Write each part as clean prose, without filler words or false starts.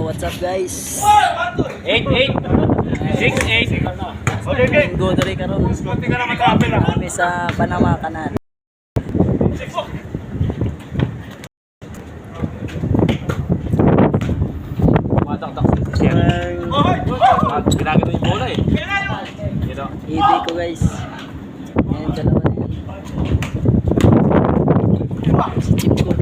what's up guys? 8-8 6-8 Linggo diri karon. Kami sa Panama Canal. Ginagano yung bola eh. Hindi ko guys. Ayan, dalawa na yan. Si Chip ko.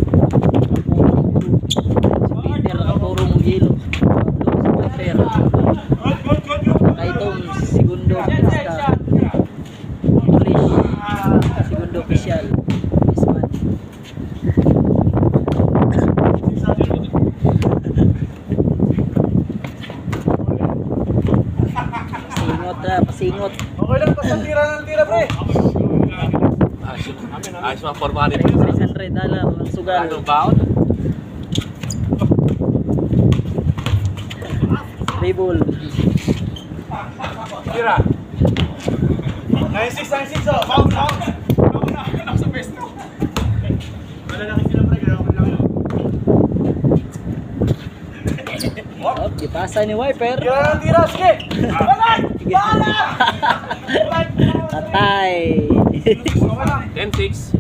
Si Peter, nakapuro mong yelo. Si Peter. Kay Tom, segundo pista. Polish. Segundo official. This man. Pasingot. Okay lang, basta tira ng tira, pre. Ayos mga forma rin. $600 ang sugal. Anong baon? Label. Tira. 96, oh. Bound. Ako sa pesto. Malalaki sila, pre. Gano'n lang yun. Oh, dipasa ni Wiper. Tira ng tira, sige. Balay! Patay. 10-6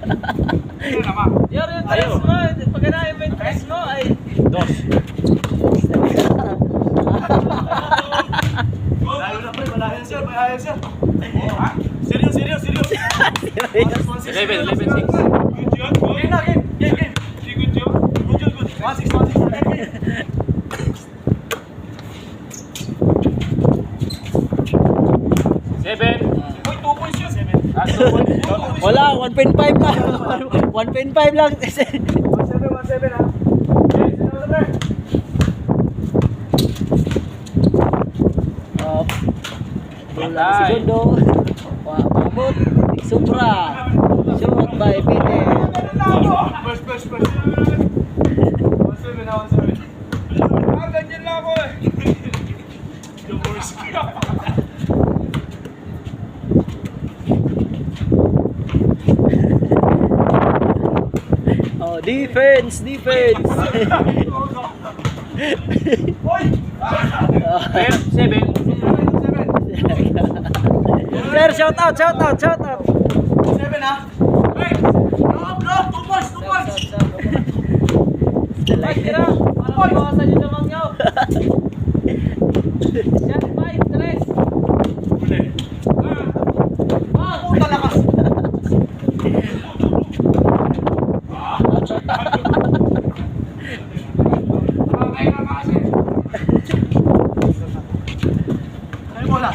Yari yung tres mo. Pag ganahin mo yung tres mo, ay... 2 Malayo na, pre. Malayo, sir. Serious. 11-6 Game na, game. Good. 1-6. Seven. Uy, 2 points yun. 7. Wala, 1.5 lang. 1.5 lang. 1-7, ha? Oh. Bola segundo. Pabot. Supra. Shoot by Peter. First. 1-7, ha? 1-7. Ganyan lang ako eh. Yung boys. Oh, defense. Seven. Sir, shout out. 7, ha? Hey! Block! 2 points! Ay, tira. Para mabawasan yung lamang nyo. Yan, 5, 3. Uli. Puta lakas! Ano bola?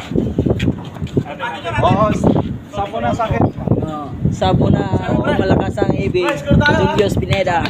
Oo, sapo na sa akin. Sabo na malakas ang ibig. Julius Pineda.